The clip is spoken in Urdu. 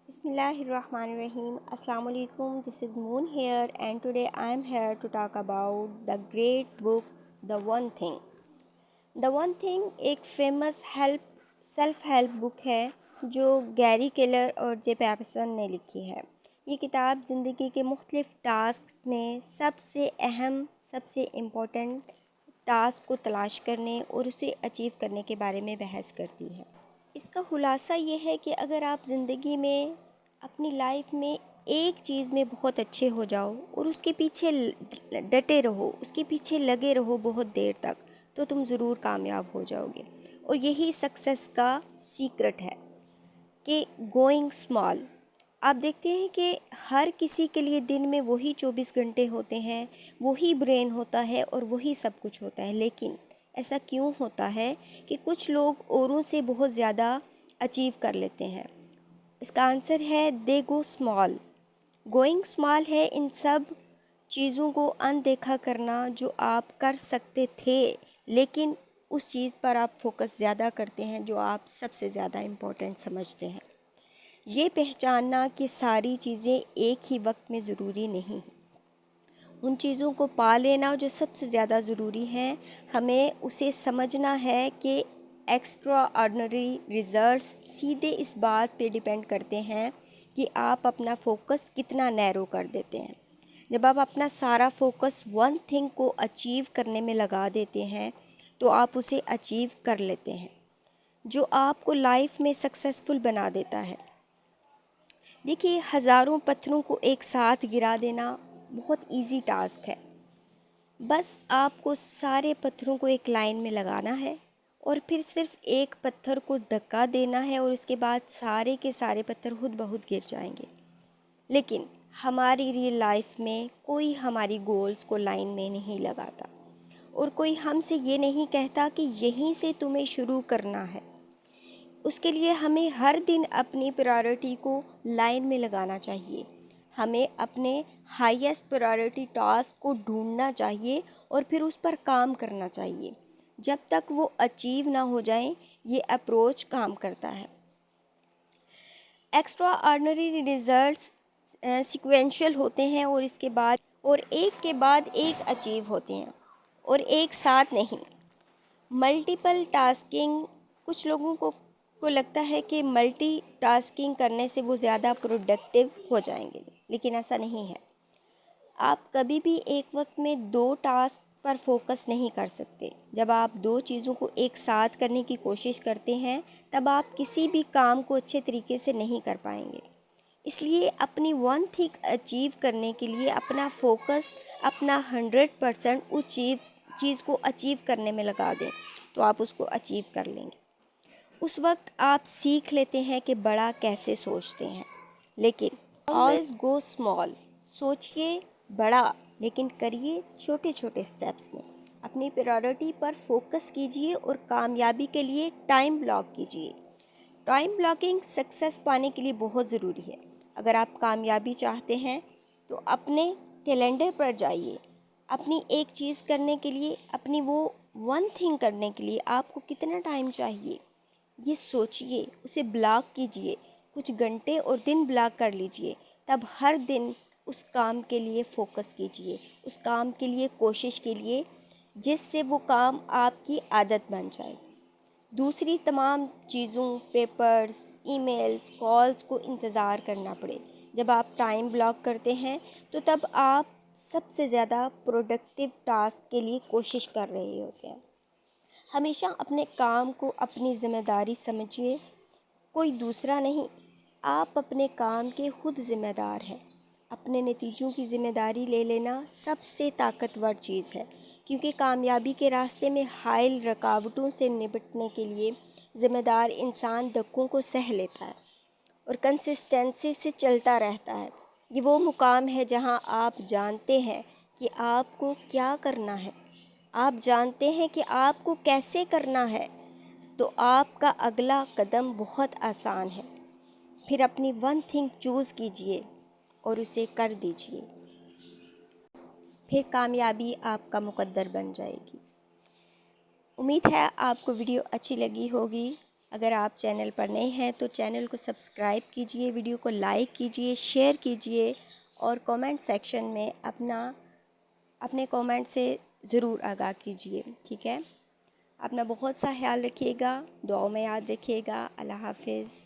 بسم اللہ الرحمن الرحیم. السلام علیکم. This is Moon here and today I am here to talk about the great book the one thing. The one thing ایک فیمس سیلف ہیلپ بک ہے جو گیری کیلر اور جے پیپرسن نے لکھی ہے. یہ کتاب زندگی کے مختلف ٹاسکس میں سب سے اہم سب سے امپورٹنٹ ٹاسک کو تلاش کرنے اور اسے اچیو کرنے کے بارے میں بحث کرتی ہے. اس کا خلاصہ یہ ہے کہ اگر آپ زندگی میں اپنی لائف میں ایک چیز میں بہت اچھے ہو جاؤ اور اس کے پیچھے ڈٹے رہو، اس کے پیچھے لگے رہو بہت دیر تک، تو تم ضرور کامیاب ہو جاؤ گے. اور یہی سکسیس کا سیکرٹ ہے کہ گوئنگ اسمال. آپ دیکھتے ہیں کہ ہر کسی کے لیے دن میں وہی 24 گھنٹے ہوتے ہیں، وہی برین ہوتا ہے اور وہی سب کچھ ہوتا ہے. لیکن ایسا کیوں ہوتا ہے کہ کچھ لوگ اوروں سے بہت زیادہ اچیو کر لیتے ہیں؟ اس کا آنسر ہے دے گو اسمال. گوئنگ اسمال ہے ان سب چیزوں کو اندیکھا کرنا جو آپ کر سکتے تھے، لیکن اس چیز پر آپ فوکس زیادہ کرتے ہیں جو آپ سب سے زیادہ امپورٹنٹ سمجھتے ہیں. یہ پہچاننا کہ ساری چیزیں ایک ہی وقت میں ضروری نہیں ہیں. ان چیزوں کو پا لینا جو سب سے زیادہ ضروری ہیں، ہمیں اسے سمجھنا ہے کہ ایکسٹرا آرڈنری ریزلٹس سیدھے اس بات پہ ڈیپینڈ کرتے ہیں کہ آپ اپنا فوکس کتنا نیرو کر دیتے ہیں. جب آپ اپنا سارا فوکس ون تھنگ کو اچیو کرنے میں لگا دیتے ہیں تو آپ اسے اچیو کر لیتے ہیں، جو آپ کو لائف میں سکسیسفل بنا دیتا ہے. دیکھیے، ہزاروں پتھروں کو ایک ساتھ گرا دینا بہت ایزی ٹاسک ہے. بس آپ کو سارے پتھروں کو ایک لائن میں لگانا ہے اور پھر صرف ایک پتھر کو دھکا دینا ہے اور اس کے بعد سارے کے سارے پتھر خود بخود گر جائیں گے. لیکن ہماری ریئل لائف میں کوئی ہماری گولز کو لائن میں نہیں لگاتا اور کوئی ہم سے یہ نہیں کہتا کہ یہیں سے تمہیں شروع کرنا ہے. اس کے لیے ہمیں ہر دن اپنی پرائورٹی کو لائن میں لگانا چاہیے. ہمیں اپنے ہائیسٹ پرائورٹی ٹاسک کو ڈھونڈنا چاہیے اور پھر اس پر کام کرنا چاہیے. جب تک وہ اچیو نہ ہو جائیں یہ اپروچ کام کرتا ہے. ایکسٹرا آرڈنری ریزلٹس سیکوینشل ہوتے ہیں اور اس کے بعد ایک کے بعد ایک اچیو ہوتے ہیں اور ایک ساتھ نہیں. ملٹیپل ٹاسکنگ، کچھ لوگوں کو لگتا ہے کہ ملٹی ٹاسکنگ کرنے سے وہ زیادہ پروڈکٹیو ہو جائیں گے، لیکن ایسا نہیں ہے. آپ کبھی بھی ایک وقت میں 2 ٹاسک پر فوکس نہیں کر سکتے. جب آپ 2 چیزوں کو ایک ساتھ کرنے کی کوشش کرتے ہیں تب آپ کسی بھی کام کو اچھے طریقے سے نہیں کر پائیں گے. اس لیے اپنی ون تھنگ اچیو کرنے کے لیے اپنا فوکس، اپنا 100% اس چیز کو اچیو کرنے میں لگا دیں تو آپ اس کو اچیو کر لیں گے. اس وقت آپ سیکھ لیتے ہیں کہ بڑا کیسے سوچتے ہیں. لیکن آلویز گو اسمال. سوچئے بڑا لیکن کریے چھوٹے چھوٹے سٹیپس میں. اپنی پرائورٹی پر فوکس کیجئے اور کامیابی کے لیے ٹائم بلاک کیجئے. ٹائم بلاکنگ سکسیس پانے کے لیے بہت ضروری ہے. اگر آپ کامیابی چاہتے ہیں تو اپنے کیلنڈر پر جائیے. اپنی ایک چیز کرنے کے لیے، اپنی وہ ون تھنگ کرنے کے لیے آپ کو کتنا ٹائم چاہیے، یہ سوچئے، اسے بلاک کیجئے. کچھ گھنٹے اور دن بلاک کر لیجئے. تب ہر دن اس کام کے لیے فوکس کیجئے، اس کام کے لیے کوشش کیجئے جس سے وہ کام آپ کی عادت بن جائے. دوسری تمام چیزوں، پیپرز، ای میلز، کالز کو انتظار کرنا پڑے. جب آپ ٹائم بلاک کرتے ہیں تو تب آپ سب سے زیادہ پروڈکٹیو ٹاسک کے لیے کوشش کر رہے ہوتے ہیں. ہمیشہ اپنے کام کو اپنی ذمہ داری سمجھیے، کوئی دوسرا نہیں. آپ اپنے کام کے خود ذمہ دار ہیں. اپنے نتیجوں کی ذمہ داری لے لینا سب سے طاقتور چیز ہے، کیونکہ کامیابی کے راستے میں حائل رکاوٹوں سے نپٹنے کے لیے ذمہ دار انسان دھکوں کو سہ لیتا ہے اور کنسسٹنسی سے چلتا رہتا ہے. یہ وہ مقام ہے جہاں آپ جانتے ہیں کہ آپ کو کیا کرنا ہے، آپ جانتے ہیں کہ آپ کو کیسے کرنا ہے، تو آپ کا اگلا قدم بہت آسان ہے. پھر اپنی ون تھنگ چوز کیجئے اور اسے کر دیجئے. پھر کامیابی آپ کا مقدر بن جائے گی. امید ہے آپ کو ویڈیو اچھی لگی ہوگی. اگر آپ چینل پر نئے ہیں تو چینل کو سبسکرائب کیجئے، ویڈیو کو لائک کیجئے، شیئر کیجئے اور کومنٹ سیکشن میں اپنے کومنٹ سے ضرور آگاہ کیجئے، ٹھیک ہے؟ اپنا بہت سا خیال رکھیے گا، دعاؤں میں یاد رکھیے گا۔ اللہ حافظ۔